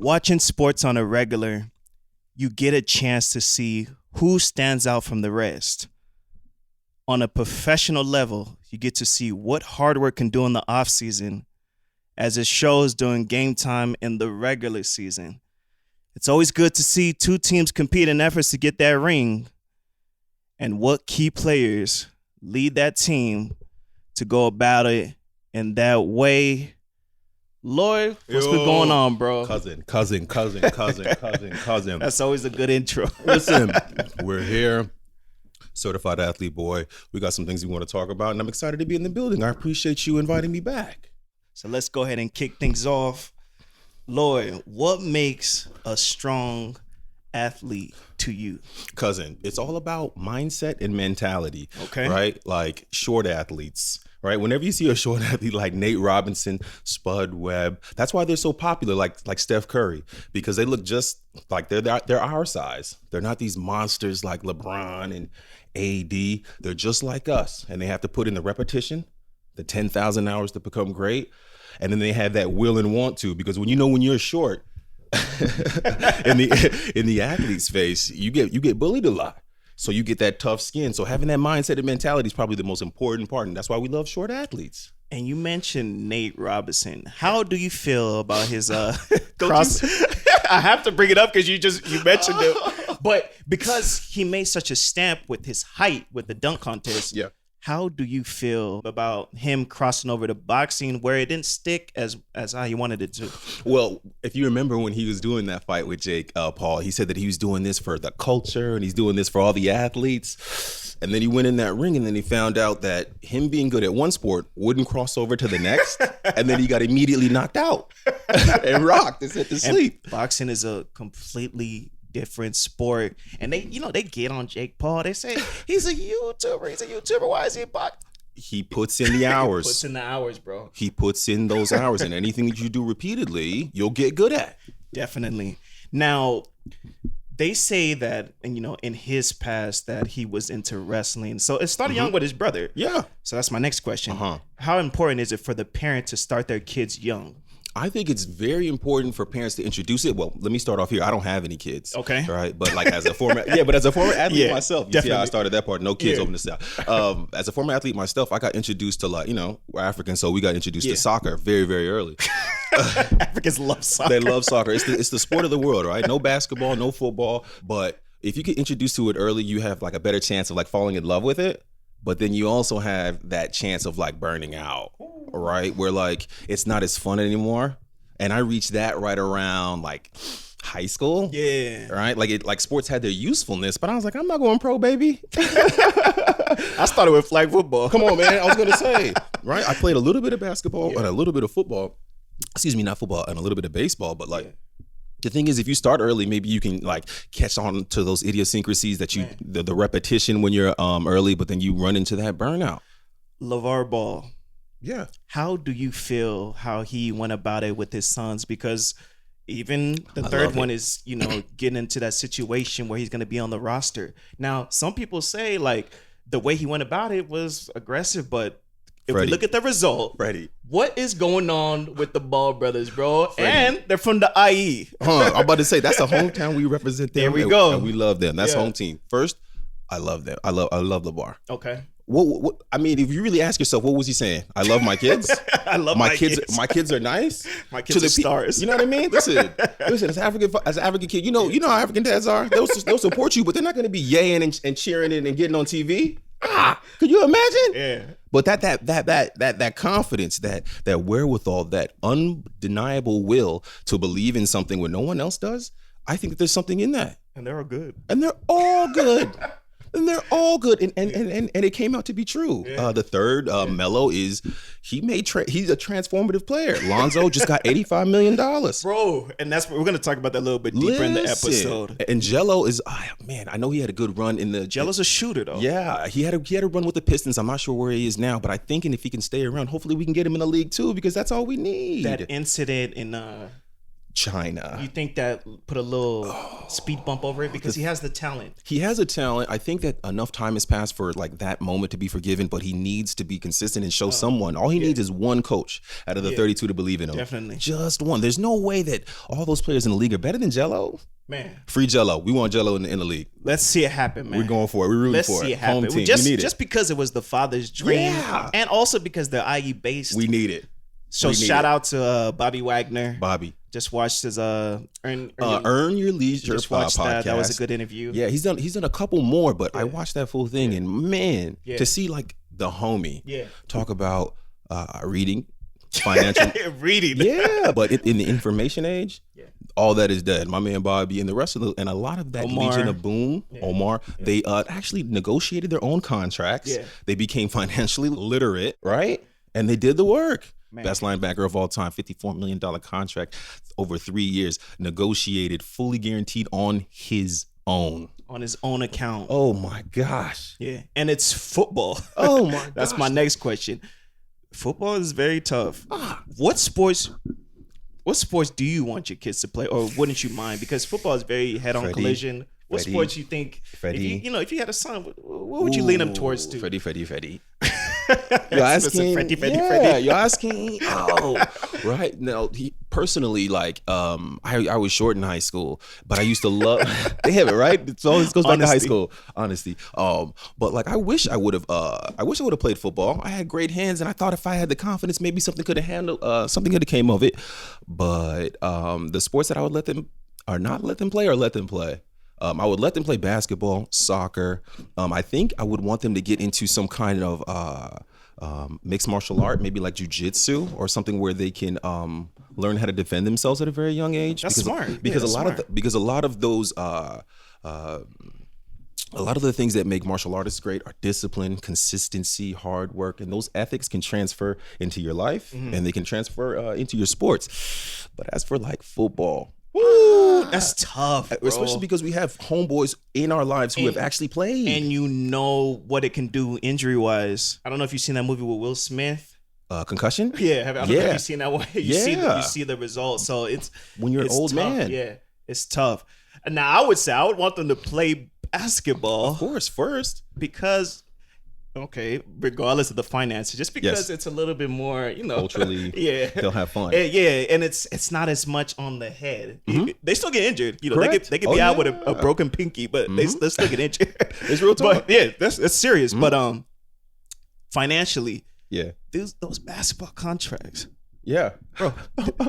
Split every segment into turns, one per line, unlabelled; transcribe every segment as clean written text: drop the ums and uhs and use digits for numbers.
Watching sports on a regular, you get a chance to see who stands out from the rest. On a professional level, you get to see what hard work can do in the offseason as it shows during game time in the regular season. It's always good to see two teams compete in efforts to get that ring and what key players lead that team to go about it in that way. Lloyd, what's been going on, bro?
Cousin.
That's always a good intro.
Listen, we're here. Certified athlete boy. We got some things we want to talk about, and I'm excited to be in the building. I appreciate you inviting me back.
So let's go ahead and kick things off. Lloyd, what makes a strong athlete to you?
Cousin, it's all about mindset and mentality.
Okay.
Right? Like short athletes. Right? Whenever you see a short athlete like Nate Robinson, Spud Webb, that's why they're so popular, like Steph Curry, because they look just like they're our size. They're not these monsters like LeBron and AD. They're just like us, and they have to put in the repetition, the 10,000 hours to become great, and then they have that will and want to, because when you're short in the athlete space, you get bullied a lot. So you get that tough skin. So having that mindset and mentality is probably the most important part. And that's why we love short athletes.
And you mentioned Nate Robinson. How do you feel about his cross? I have to bring it up because you mentioned it. But because he made such a stamp with his height with the dunk contest.
Yeah.
How do you feel about him crossing over to boxing where it didn't stick as how he wanted it to?
Well, if you remember when he was doing that fight with Jake Paul, he said that he was doing this for the culture and he's doing this for all the athletes. And then he went in that ring and then he found out that him being good at one sport wouldn't cross over to the next. And then he got immediately knocked out and rocked and sent to sleep.
And boxing is a completely different sport, and they get on Jake Paul. They say he's a YouTuber. Why is he boxing?
He puts in the hours.
Puts in the hours, bro.
He puts in those hours, and anything that you do repeatedly, you'll get good at.
Definitely. Now, they say that, and in his past that he was into wrestling. So it started young with his brother.
Yeah.
So that's my next question. How important is it for the parent to start their kids young?
I think it's very important for parents to introduce it. Well, let me start off here. I don't have any kids.
Okay.
Right. But like as a former athlete myself, you
definitely.
see how I started that part. No kids over the South. As a former athlete myself, I got introduced to we're African, so we got introduced to soccer very, very early.
Africans love soccer.
They love soccer. It's the sport of the world, right? No basketball, no football. But if you get introduced to it early, you have like a better chance of like falling in love with it. But then you also have that chance of like burning out, right? Where like it's not as fun anymore. And I reached that right around like high school.
Yeah.
Right? Like sports had their usefulness, but I was like, I'm not going pro, baby.
I started with flag football.
Come on, man. I was gonna say, right? I played a little bit of basketball and a little bit of football. Excuse me, not football, and a little bit of baseball, but like the thing is, if you start early, maybe you can like catch on to those idiosyncrasies that you the repetition when you're early, but then you run into that burnout.
LeVar Ball.
Yeah.
How do you feel how he went about it with his sons? Because even the third one is, getting into that situation where he's going to be on the roster. Now, some people say like the way he went about it was aggressive, but if we look at the result,
Brady,
what is going on with the Ball brothers, bro? And they're from the IE.
I'm about to say that's a hometown we represent them.
There we go.
And we love them. That's home team. First, I love them. I love LeVar.
Okay.
What I mean, if you really ask yourself, what was he saying? I love my kids.
I love my kids.
My kids are nice.
My kids are stars.
You know what I mean? Listen. As an African kid, you know how African dads are. They'll support you, but they're not going to be yaying and cheering it and getting on TV. Could you imagine?
Yeah.
But that confidence, that wherewithal, that undeniable will to believe in something when no one else does, I think that there's something in that.
And they're all good.
And they're all good. And they're all good, and it came out to be true.
Yeah.
The third, Melo, is he's a transformative player. Lonzo just got $85 million,
bro, and that's what we're gonna talk about that a little bit deeper in the episode.
And Jello is, man, I know he had a good run in the.
Jello's a shooter though.
Yeah, he had a run with the Pistons. I'm not sure where he is now, but I'm thinking if he can stay around, hopefully we can get him in the league too, because that's all we need.
That incident in
China.
You think that put a little speed bump over it because he has the talent?
He has a talent. I think that enough time has passed for like that moment to be forgiven, but he needs to be consistent and show someone. All he needs is one coach out of the 32 to believe in him.
Definitely.
Just one. There's no way that all those players in the league are better than Jello.
Man.
Free Jello. We want Jello in the league.
Let's see it happen, man.
We're going for it. We're rooting for it.
Let's see it happen.
Home team.
Just,
we need it.
just because it was the father's dream.
Yeah.
And also because they're IU based.
We need it.
So shout out to Bobby Wagner.
Bobby.
Just watched his Earn
Your Leisure
just watched
podcast.
That was a good interview.
Yeah, he's done a couple more, but I watched that full thing and man, to see like the homie talk about reading, financial
reading.
Yeah, but in the information age, all that is dead. My man Bobby and the rest of and a lot of that
Omar.
Legion of Boom, Omar, they actually negotiated their own contracts.
Yeah.
They became financially literate, right? And they did the work.
Man.
Best linebacker of all time, $54 million contract over 3 years, negotiated, fully guaranteed on his own.
On his own account.
Oh my gosh.
Yeah. And it's football.
Oh my
That's
gosh.
my next question. Football is very tough. What sports do you want your kids to play, or wouldn't you mind? Because football is very head-on collision. What sports you think? If you had a son, what would you lean him towards?
Freddie. You're asking,
Freddie.
You're asking. Oh, right. Now, personally, like, I was short in high school, but I used to love. They have it right. It always goes back to high school. Honesty. But like, I wish I would have played football. I had great hands, and I thought if I had the confidence, maybe something could have handled. Something could have came of it. But the sports that I would let them play. I would let them play basketball, soccer. I think I would want them to get into some kind of mixed martial art, maybe like jiu-jitsu or something where they can learn how to defend themselves at a very young age.
That's smart.
Because
a
lot of the things that make martial artists great are discipline, consistency, hard work, and those ethics can transfer into your life and they can transfer into your sports. But as for like football,
Ooh, that's tough, bro.
Especially because we have homeboys in our lives who have actually played.
And you know what it can do injury-wise. I don't know if you've seen that movie with Will Smith.
Concussion?
Yeah. I don't know if you've seen that one. You see the results. So it's
when you're an old
tough.
man.
Yeah, it's tough. Now, I would say I would want them to play basketball.
Of course, first.
Because... Okay, regardless of the finances, just because it's a little bit more,
culturally, they'll have fun.
Yeah, and it's not as much on the head. They still get injured. They could be out with a broken pinky, but they still get injured.
It's real talk.
But that's serious. But financially, those basketball contracts, bro,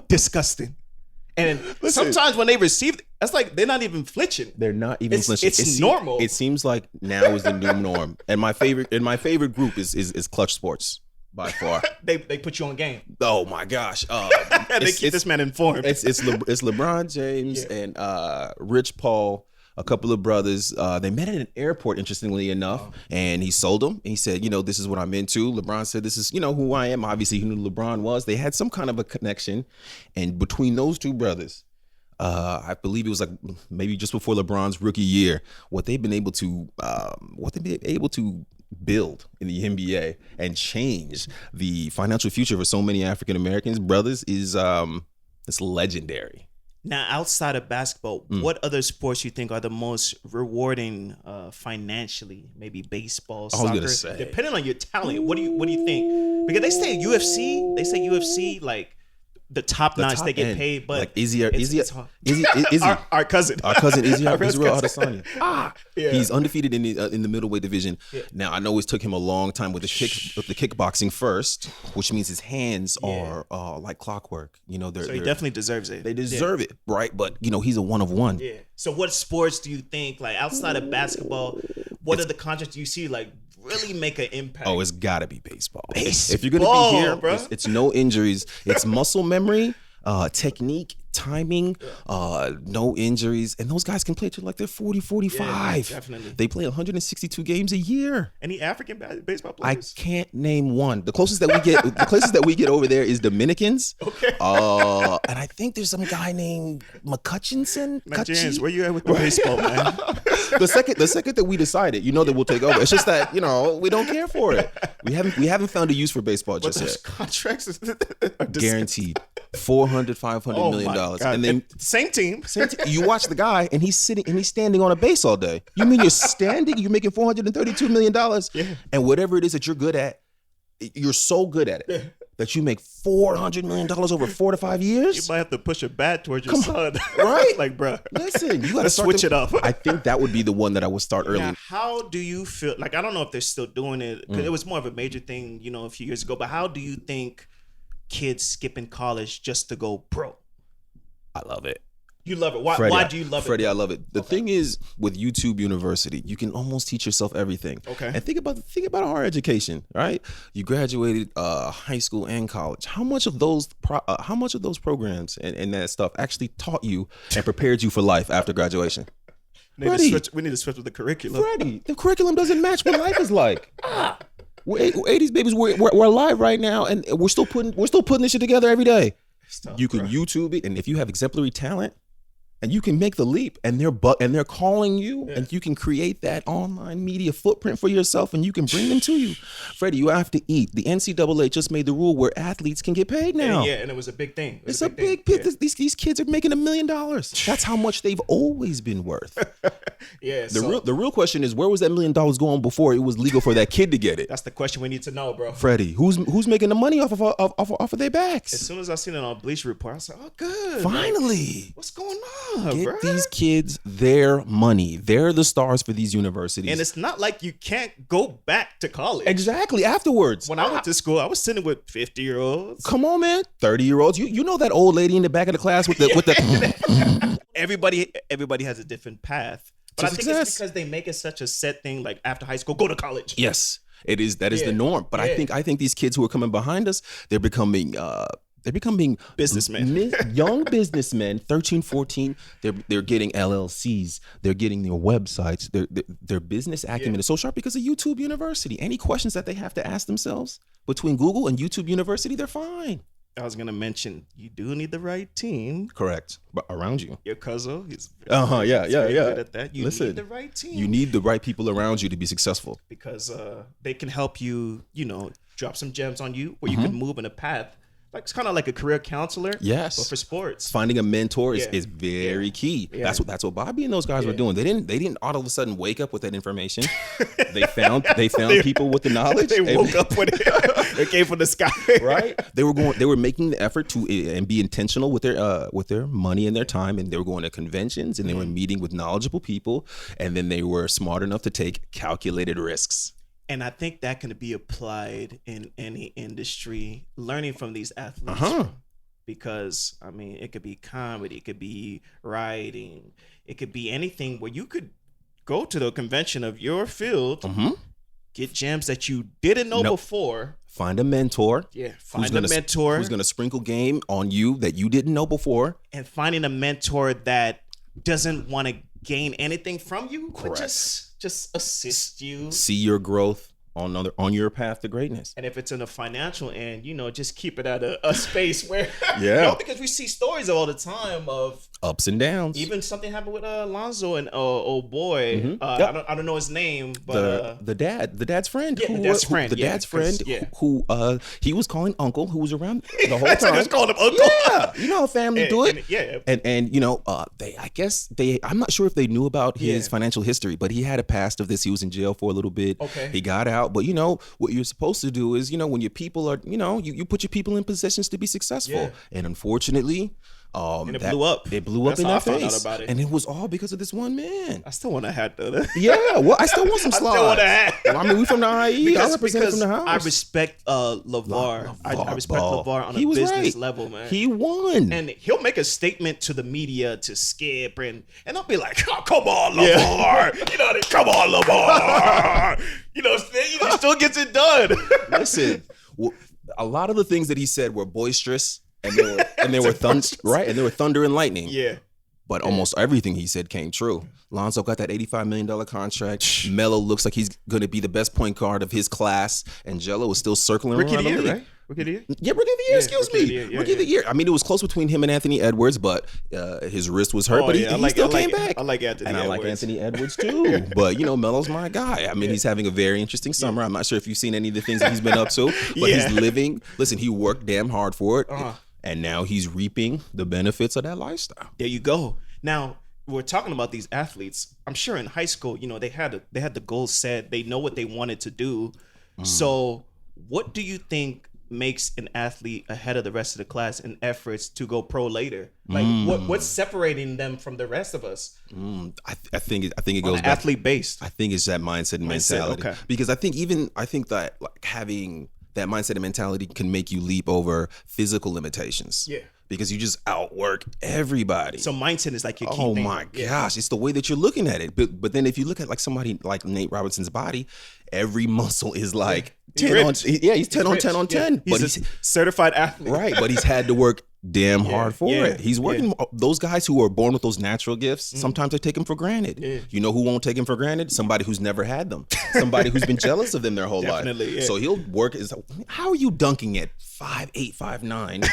disgusting. And sometimes when they receive, that's like they're not even flinching.
They're not even flinching.
It's normal.
It seems like now is the new norm. And my favorite group is Clutch Sports by far.
They put you on game.
Oh my gosh.
They keep this man informed.
It's LeBron James and Rich Paul. A couple of brothers, they met at an airport, interestingly enough, and he sold them. And he said, this is what I'm into. LeBron said, this is, who I am. Obviously, he knew LeBron was. They had some kind of a connection. And between those two brothers, I believe it was like maybe just before LeBron's rookie year, what they've been able to build in the NBA and change the financial future for so many African Americans brothers is it's legendary.
Now, outside of basketball, what other sports you think are the most rewarding financially? Maybe baseball, soccer.
I was gonna say,
depending on your talent, what do you think? Because they say UFC, like the top notch, they get paid, but
like Izzy, our
cousin
Izzy Adesanya. He's undefeated in the middleweight division. Now I know it took him a long time with the kickboxing first, which means his hands are like clockwork.
So he definitely deserves it.
They deserve it, right? But he's a one of one.
Yeah. So what sports do you think, like outside of basketball, what are the contracts you see like really make an impact?
Oh, it's got to be baseball.
Baseball,
if you're gonna be here,
bro.
It's no injuries. It's muscle memory, technique, timing, no injuries, and those guys can play till like they're 40, 45.
Yeah, definitely.
They play 162 games a year.
Any African baseball
I
players?
can't name one. The closest that we get over there is Dominicans.
Okay.
And I think there's some guy named McCutchinson.
Nigerians, where you at with the baseball, man?
The second that we decided, that we'll take over. It's just that we don't care for it. We haven't found a use for baseball just yet.
Contracts are
Guaranteed. $400, $500
Oh
million
my
dollars.
God.
And then
Same team.
you watch the guy and he's standing on a base all day. You mean you're standing? You're making $432 million, and whatever it is that you're good at, you're so good at it that you make $400 million over 4 to 5 years.
You might have to push a bat towards your son,
right?
Like, bro,
listen, you got to
switch it up.
I think that would be the one that I would start early.
Now, how do you feel? Like, I don't know if they're still doing it, because it was more of a major thing, a few years ago. But how do you think kids skipping college just to go pro?
I love it.
You love it. Why do you love it?
Freddie, I love it. The thing is, with YouTube University, you can almost teach yourself everything.
Okay.
And think about our education, right? You graduated high school and college. How much of those programs and that stuff actually taught you and prepared you for life after graduation?
We need to switch with the curriculum.
Freddie, the curriculum doesn't match what life is like. We're 80s babies. We're alive right now, and we're still putting this shit together every day.
Tough,
you can YouTube it, and if you have exemplary talent, and you can make the leap, and they're calling you, and you can create that online media footprint for yourself, and you can bring them to you. Freddie, you have to eat. The NCAA just made the rule where athletes can get paid now.
And it was a big thing.
It's a big thing. These kids are making $1 million. That's how much they've always been worth. The real question is, where was that $1 million going before it was legal for that kid to get it?
That's the question we need to know, bro.
Freddie, who's making the money off of their backs?
As soon as I seen it on Bleacher Report, I was like, oh, good.
Finally.
What's going on?
Get these kids their money. They're the stars for these universities.
And it's not like you can't go back to college.
Exactly. Afterwards.
When I went to school, I was sitting with 50-year-olds.
Come on, man. 30-year-olds. You know that old lady in the back of the class with the
Everybody has a different path. But I think it's because they make it such a set thing, like after high school, go to college.
Yes. It is. That is the norm. But I think these kids who are coming behind us, they're becoming
businessmen,
young businessmen, 13, 14. They're getting LLCs. They're getting their websites. Their business acumen is so sharp because of YouTube University. Any questions that they have to ask themselves between Google and YouTube University, they're fine.
I was going to mention, you do need the right team.
Correct. But around you.
Your cousin, he's
good
at that. You need the right team.
You need the right people around you to be successful.
Because they can help you, drop some gems on you where you can move in a path. Like, it's kind of like a career counselor.
Yes.
But for sports.
Finding a mentor is very key. Yeah. That's what Bobby and those guys were doing. They didn't all of a sudden wake up with that information. They found people with the knowledge.
They woke up with it. It came from the sky.
Right? They were making the effort to and be intentional with their money and their time, and they were going to conventions and they were meeting with knowledgeable people, and then they were smart enough to take calculated risks.
And I think that can be applied in any industry, learning from these athletes. Because, it could be comedy, it could be writing, it could be anything where you could go to the convention of your field, get gems that you didn't know before.
Find a mentor.
Yeah, find a mentor.
Who's going to sprinkle game on you that you didn't know before.
And finding a mentor that doesn't want to gain anything from you.
Correct.
But just assist you.
See your growth on your path to greatness.
And if it's in a financial end, just keep it at a space where because we see stories all the time of
ups and downs.
Even something happened with Alonzo and old boy. I don't know his name, but
the dad's friend.
Yeah, the dad's friend.
Who he was calling uncle, who was around the whole time.
He was calling him uncle.
Yeah, you know how family do it. And I'm not sure if they knew about his financial history, but he had a past of this. He was in jail for a little bit.
Okay,
he got out. But what you're supposed to do is, when your people are, you put your people in positions to be successful. Yeah. And unfortunately,
and it blew up.
It blew up in their face.
I found out about it.
And it was all because of this one man.
I still want a hat though.
Yeah, well, I still want some slides.
I still want a hat.
Well, we from the IE. I represent from the house.
I respect LeVar. I respect LeVar on a business level, man.
He won.
And he'll make a statement to the media to Skip and they'll be like, oh, come on, LeVar. Come on, LeVar. He still gets it done.
Listen, a lot of the things that he said were boisterous. And they were thunder and lightning.
Yeah.
But almost everything he said came true. Lonzo got that $85 million contract. Melo looks like he's going to be the best point guard of his class. And Jello is still circling around the league.
Right? Rookie of the year?
Yeah, Rookie of the year, excuse me. Rookie of the year. It was close between him and Anthony Edwards, but his wrist was hurt, but he still came back.
I like Anthony Edwards.
And I like Anthony Edwards too. But, Melo's my guy. He's having a very interesting summer. I'm not sure if you've seen any of the things that he's been up to, but he's living. Listen, he worked damn hard for it. And now he's reaping the benefits of that lifestyle.
There you go. Now, we're talking about these athletes. I'm sure in high school, they had the goals set. They know what they wanted to do. So what do you think makes an athlete ahead of the rest of the class in efforts to go pro later? Like what's separating them from the rest of us?
I think it goes back
athlete based.
I think it's that mindset and mentality.
Okay.
Because I think that like having that mindset and mentality can make you leap over physical limitations.
Yeah.
Because you just outwork everybody.
So mindset is like your key
Oh
thing.
my gosh, it's the way that you're looking at it. But then if you look at like somebody like Nate Robinson's body, every muscle is like 10 on. He's 10 on 10 on 10.
But he's a certified athlete.
Right, but he's had to work damn hard for it. He's working. Those guys who are born with those natural gifts, sometimes they take them for granted. You know who won't take them for granted? Somebody who's never had them. Somebody who's been jealous of them their whole life. Yeah. So he'll work. How are you dunking at 5'8", 5'9"?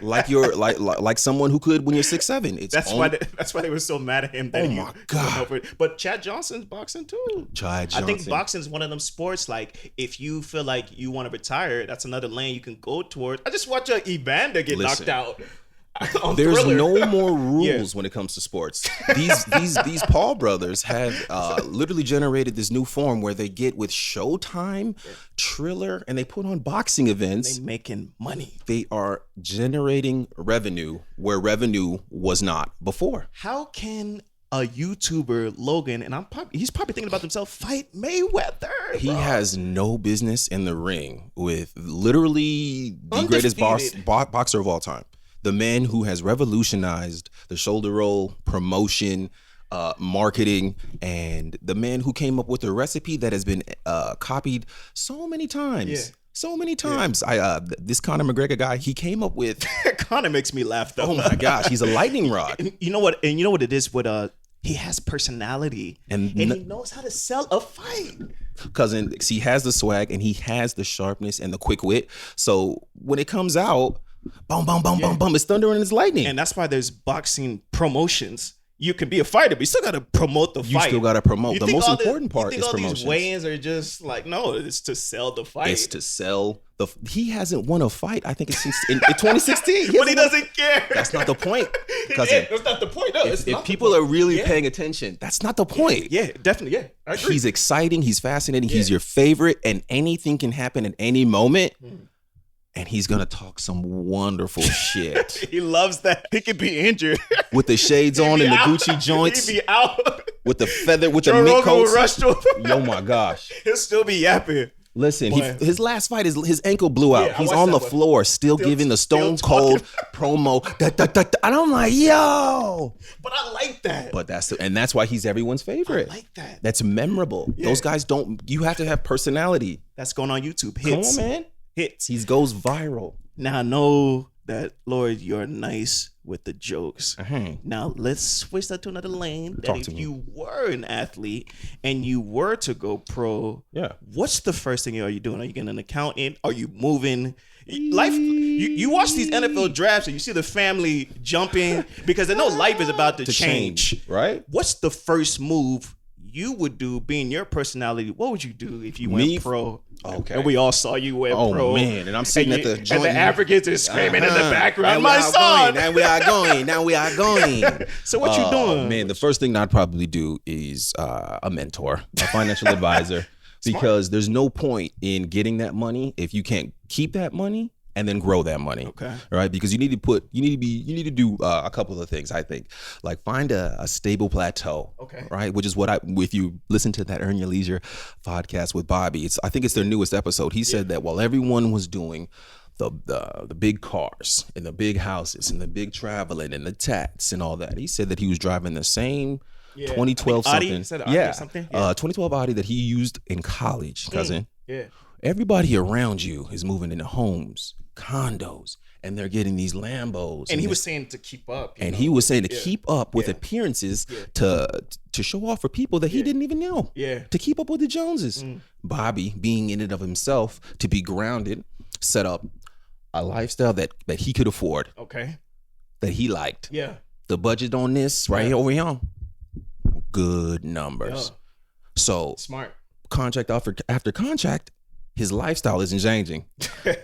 Like you're like someone who could when you're 6'7".
That's why they were so mad at him. That
my God!
But Chad Johnson's boxing too.
Chad Johnson.
I think boxing is one of them sports. Like if you feel like you want to retire, that's another lane you can go towards. I just watched Evander get knocked out.
There's
Thriller.
no more rules when it comes to sports. These Paul brothers have literally generated this new form where they get with Showtime, Triller, and they put on boxing events.
They making money.
They are generating revenue where revenue was not before.
How can a YouTuber, Logan, and he's probably thinking about himself, fight Mayweather?
He has no business in the ring with literally the greatest boxer of all time. The man who has revolutionized the shoulder roll, promotion, marketing, and the man who came up with a recipe that has been copied so many times. Yeah. So many times. This Conor McGregor guy, he came up with...
Conor makes me laugh, though.
Oh, my gosh. He's a lightning rod.
And you know what it is with... He has personality. And he knows how to sell a fight.
Cousin, he has the swag, and he has the sharpness and the quick wit. So when it comes out... Boom, boom, boom, boom, boom. It's thunder and it's lightning.
And that's why there's boxing promotions. You can be a fighter, but you still got to promote the fight.
You still got to promote. The most important part is promotion.
These weigh-ins are just like, no, it's to sell the fight.
It's to sell the... He hasn't won a fight, I think it's since in 2016.
But he doesn't care.
That's not the point. Cousin.
That's not the point. No,
if people are really paying attention, that's not the point.
Yeah, definitely. Yeah, I agree.
He's exciting. He's fascinating. He's your favorite. And anything can happen at any moment. And he's gonna talk some wonderful shit.
He loves that. He could be injured
with the shades on and the Gucci joints.
He'd be out
with the feather, with the mink coats. Oh my gosh!
He'll still be yapping.
Listen, his last fight is his ankle blew out. He's on the floor, still giving the stone cold promo. And I'm like, yo.
But I like that.
But that's why he's everyone's favorite.
I like that.
That's memorable. Yeah. Those guys don't. You have to have personality.
That's going on YouTube. Hits.
Come on, man.
Hits.
He goes viral.
Now I know that, Lord, you're nice with the jokes. Now let's switch that to another lane. That if you were an athlete and you were to go pro, what's the first thing are you doing? Are you getting an accountant? Are you moving? Life. You watch these NFL drafts and you see the family jumping because they know life is about to change.
Right?
What's the first move you would do, being your personality? What would you do if you went pro?
Okay.
And we all saw you went pro.
Oh, man. And I'm sitting at the joint.
And the Africans are screaming in the background, my son.
Now we are going.
So what you doing?
Man, the first thing I'd probably do is a mentor, a financial advisor. Because there's no point in getting that money if you can't keep that money and then grow that money.
Okay.
Right? Because you need to do a couple of things, I think. Like find a stable plateau.
Okay.
Right? Which is if you listen to that Earn Your Leisure podcast with Bobby, I think it's their newest episode. He said that while everyone was doing the big cars and the big houses and the big traveling and the tats and all that, he said that he was driving the same 2012 something. 2012 Audi that he used in college, cousin.
Yeah.
Everybody around you is moving into homes, condos, and they're getting these Lambos.
And he was saying to keep up.
He was saying to keep up with appearances to show off for people that he didn't even know.
Yeah.
To keep up with the Joneses. Bobby, being in and of himself, to be grounded, set up a lifestyle that he could afford.
Okay.
That he liked.
Yeah.
The budget on this right over here, good numbers.
Yeah.
So
smart.
Contract after contract, his lifestyle isn't changing.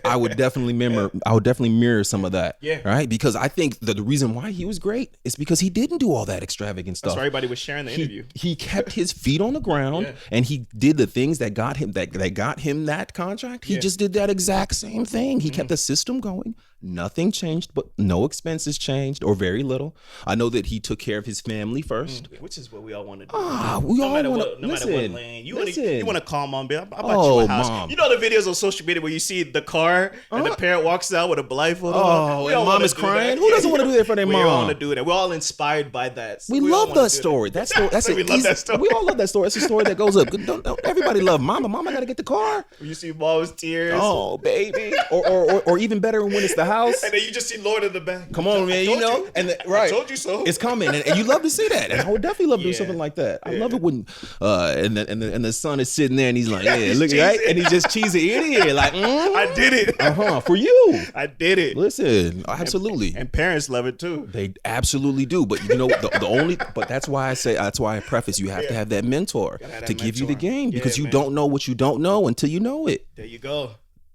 I would definitely mirror some of that.
Yeah.
Right? Because I think the reason why he was great is because he didn't do all that extravagant stuff.
That's why everybody was sharing the interview.
He kept his feet on the ground and he did the things that got him that contract. He just did that exact same thing. He kept the system going. Nothing changed, but no expenses changed or very little. I know that he took care of his family first.
Which is what we all want to do.
We all want to.
No matter what lane. You want to call mom, babe. I bought
Oh,
you a house.
Mom.
You know the videos on social media where you see the car and the parent walks out with a blindfold on?
Oh,
We
and
all
mom
wanna
is
do
crying.
that.
Who doesn't want to do that for their
We
mom?
all want to do that. We're all inspired by that.
We
all
love
wanna
that
do
story. That story. That's
We love that story.
We all love that story. It's a story that goes up. Don't everybody love mama? Mama got to get the car.
You see mom's tears.
Oh, baby. Or even better when it's the house.
And then you just see Lord in the back.
Come on, man. You know,
I told you so.
It's coming, and you love to see that. And I would definitely love to do something like that. I love it when, and the son is sitting there and he's like, yeah, look right, and he's just cheesy idiot, like,
I did it.
For you.
I did it.
Listen, absolutely.
And parents love it too.
They absolutely do. But you know, but that's why I preface, you have to have that mentor to give you the game because you don't know what you don't know until you know it.
There you go.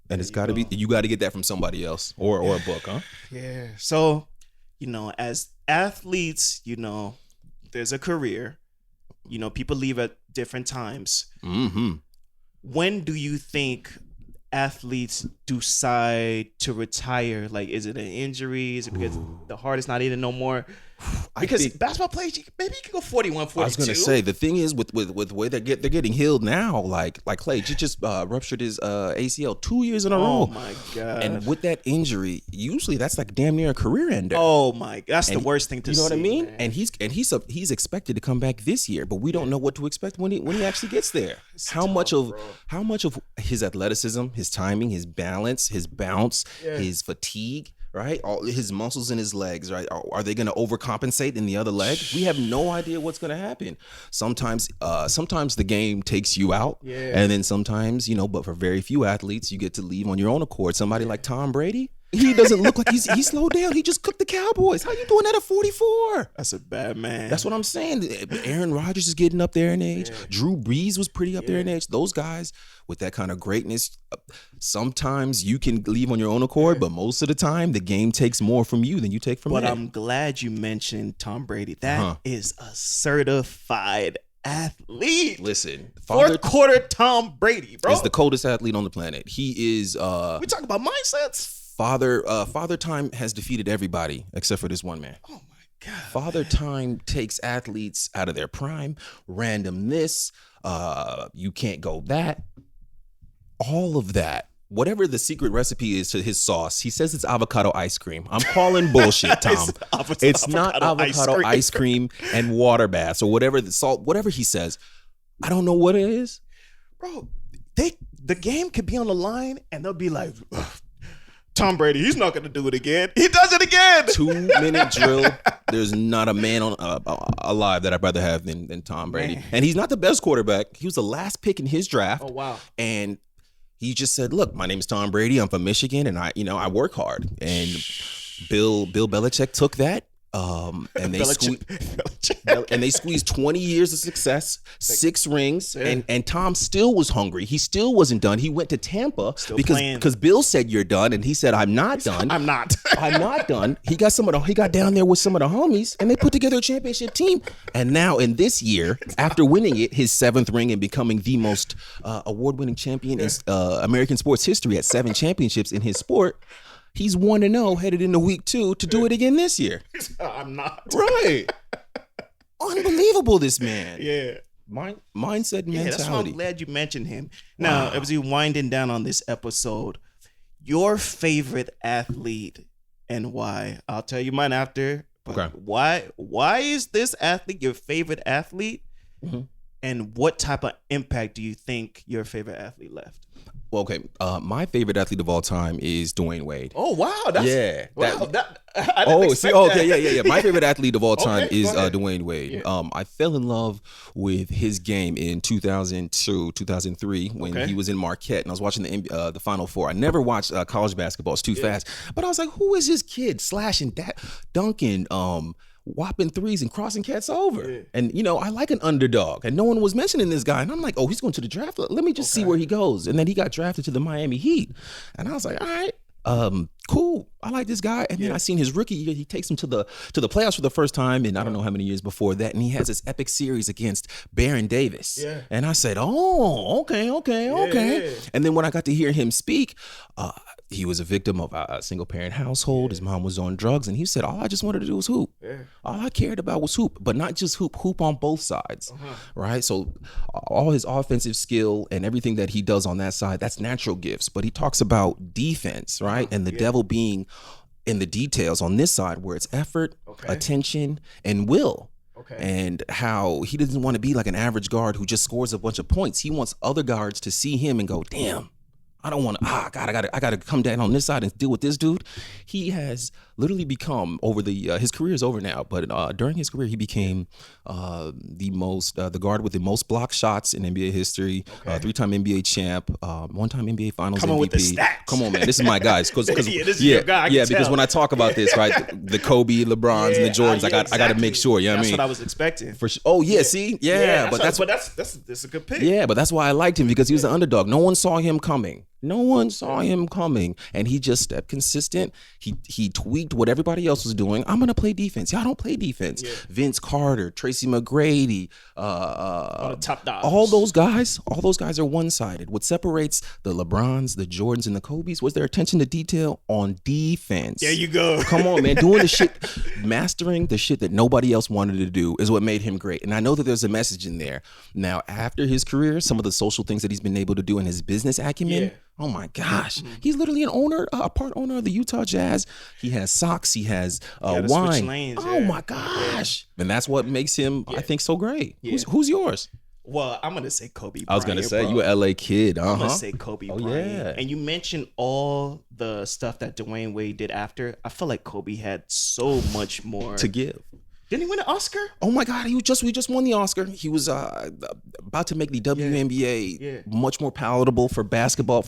And it's got to be, you got to get that from somebody else or a book, huh?
Yeah. So, as athletes, there's a career, people leave at different times.
Mm-hmm.
When do you think athletes decide to retire? Like, is it an injury? Is it because the heart is not eating no more? Because basketball players, maybe you can go 41, 42.
I was gonna say the thing is with the way they're getting healed now, like Clay just ruptured his ACL 2 years in a row.
Oh my god!
And with that injury, usually that's like damn near a career ender.
Oh my, that's the worst thing to see.
You know what I mean?
Man.
And he's expected to come back this year, but we don't know what to expect when he actually gets there. How much of his athleticism, his timing, his balance, his bounce, his fatigue. Right, all his muscles in his legs. Right, are they going to overcompensate in the other leg? We have no idea what's going to happen. Sometimes the game takes you out, and then sometimes, but for very few athletes, you get to leave on your own accord. Somebody like Tom Brady, he doesn't look like he slowed down. He just cooked the Cowboys. How you doing that at 44?
That's a bad man.
That's what I'm saying. Aaron Rodgers is getting up there in age. Yeah. Drew Brees was pretty up there in age. Those guys with that kind of greatness, sometimes you can leave on your own accord, but most of the time the game takes more from you than you take from
But
him.
I'm glad you mentioned Tom Brady. That is a certified athlete.
Listen,
fourth quarter Tom Brady, bro,
is the coldest athlete on the planet. He is.
We talk about mindsets.
Father Time has defeated everybody except for this one man.
Oh my God.
Father Time takes athletes out of their prime, random this, you can't go that. All of that. Whatever the secret recipe is to his sauce, he says it's avocado ice cream. I'm calling bullshit, Tom. It's not avocado ice cream and water baths or whatever the salt, whatever he says. I don't know what it is.
Bro, the game could be on the line and they'll be like, Tom Brady, he's not going to do it again. He does it again.
2-minute drill. There's not a man alive that I'd rather have than Tom Brady. Man. And he's not the best quarterback. He was the last pick in his draft.
Oh, wow.
And he just said, look, my name is Tom Brady. I'm from Michigan, and I work hard. And Bill Belichick took that. And they squeezed 20 years of success, 6 rings, and Tom still was hungry. He still wasn't done. He went to Tampa because Bill said you're done, and he said I'm not done.
I'm not
done. He got down there with some of the homies, and they put together a championship team. And now in this year, after winning it, his 7th ring and becoming the most award-winning champion in American sports history at 7 championships in his sport. He's 1-0 headed into week 2 to do it again this year.
I'm not.
Right. Unbelievable, this man.
Yeah.
Mindset, mentality.
Yeah, that's why I'm glad you mentioned him. Now, as we winding down on this episode, your favorite athlete and why? I'll tell you mine after.
Okay.
Why is this athlete your favorite athlete? Mm-hmm. And what type of impact do you think your favorite athlete left?
Well, okay. My favorite athlete of all time is Dwyane Wade.
Oh wow! I didn't expect
yeah. My favorite athlete of all time is Dwyane Wade. Yeah. I fell in love with his game in 2002, 2003 when he was in Marquette, and I was watching the Final Four. I never watched college basketball; it's too fast. But I was like, who is this kid slashing that, dunking? whopping threes and crossing cats over. And, you know, I like an underdog. And no one was mentioning this guy. And I'm like, oh, he's going to the draft. Let me just see where he goes. And then he got drafted to the Miami Heat. And I was like, all right. Cool. I like this guy. And then I seen his rookie year. He takes him to the playoffs for the first time in I don't know how many years before that. And he has this epic series against Baron Davis. Yeah. And I said, oh, okay. Yeah. And then when I got to hear him speak, he was a victim of a single parent household. His mom was on drugs. And he said, all I just wanted to do was hoop. Yeah. All I cared about was hoop, but not just hoop on both sides. Right. So all his offensive skill and everything that he does on that side, that's natural gifts. But he talks about defense, right? And the devil being in the details on this side where it's effort, attention, and will. And how he doesn't want to be like an average guard who just scores a bunch of points. He wants other guards to see him and go, damn, I don't want to, I gotta come down on this side and deal with this dude. He has literally become his career is over now, but during his career, he became the guard with the most block shots in NBA history, 3-time NBA champ, 1-time NBA Finals
Come
MVP.
on with the stats.
Come on, man, this is my guys.
This is your guy.
Because when I talk about this, right, the Kobe, LeBrons, and the Jordans, I got to make sure. You know what I mean?
That's what I was expecting.
For sure. Oh yeah, see, but that's
a good pick.
Yeah, but that's why I liked him because he was the underdog. No one saw him coming. And he just stepped consistent. He tweaked what everybody else was doing. I'm gonna play defense. Y'all don't play defense. Vince Carter, Tracy McGrady,
all the top dogs.
All those guys are one-sided. What separates the LeBrons, the Jordans, and the Kobes was their attention to detail on defense.
There you go.
Come on, man. Doing the shit, mastering the shit that nobody else wanted to do is what made him great. And I know that there's a message in there. Now, after his career, some of the social things that he's been able to do in his business acumen. Oh my gosh. He's literally a part owner of the Utah Jazz. He has socks. He has wine.
Lanes,
my gosh. And that's what makes him, I think, so great. Who's yours?
Well, I'm going to say Kobe Bryant.
I was going to say, you an LA kid.
I'm going to say Kobe Bryant.
Yeah.
And you mentioned all the stuff that Dwyane Wade did after. I feel like Kobe had so much more
to give.
Didn't he win an Oscar?
Oh my God, we just won the Oscar. He was about to make the WNBA much more palatable for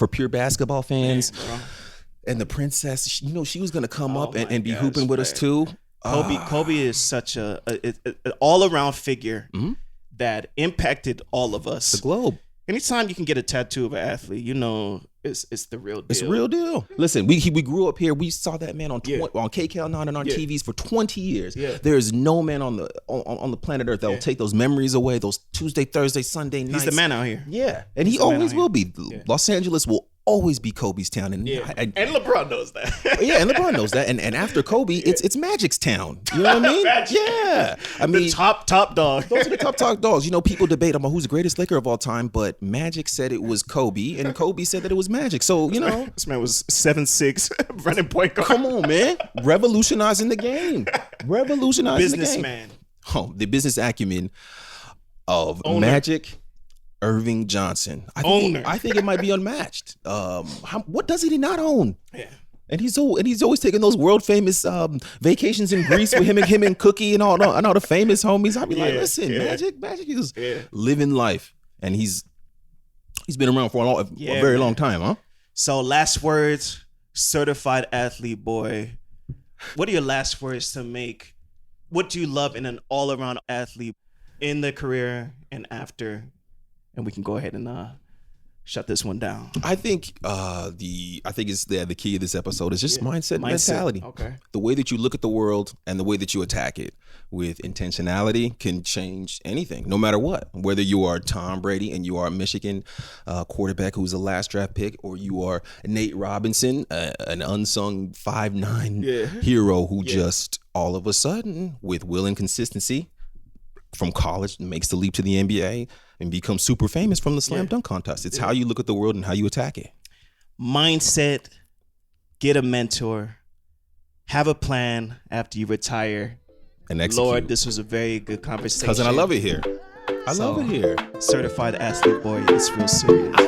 pure basketball fans. Man, and the princess, she was gonna come up and be hooping with us too.
Kobe is such an all-around figure that impacted all of us.
The globe.
Anytime you can get a tattoo of an athlete, it's the real deal.
It's a real deal. Listen, we grew up here. We saw that man on KCAL9 and on TVs for 20 years. Yeah. There is no man on the planet Earth that will take those memories away, those Tuesday, Thursday, Sunday nights.
He's the man out here.
Yeah. And he always will be. Yeah. Los Angeles will always be Kobe's town. And
LeBron knows that.
And LeBron knows that. And after Kobe, it's Magic's town. You know what I mean? Yeah. I mean,
the top dog.
Those are the top dogs. People debate about who's the greatest Laker of all time, but Magic said it was Kobe, and Kobe said that it was Magic. So,
this man was 7'6", running point guard.
Come on, man. Revolutionizing the game.
Businessman.
Oh, the business acumen of Magic Irving Johnson. I think it might be unmatched. What does he not own? Yeah. And he's always taking those world famous vacations in Greece with him and Cookie and all the famous homies. I'd be like, listen, Magic is living life, and he's been around for a very long time, huh?
So last words, certified athlete boy. What are your last words to make? What do you love in an all around athlete in the career and after? And we can go ahead and shut this one down.
I think the key of this episode is just mindset, mentality.
Okay.
The way that you look at the world and the way that you attack it with intentionality can change anything, no matter what. Whether you are Tom Brady and you are a Michigan quarterback who's a last draft pick, or you are Nate Robinson, an unsung 5'9" hero who just all of a sudden, with will and consistency, from college makes the leap to the NBA and becomes super famous from the slam dunk contest. It's how you look at the world and how you attack it.
Mindset, get a mentor, have a plan after you retire.
And execute.
Lord, this was a very good conversation.
Cousin, I love it here. I love it here.
Certified athlete boy, it's real serious.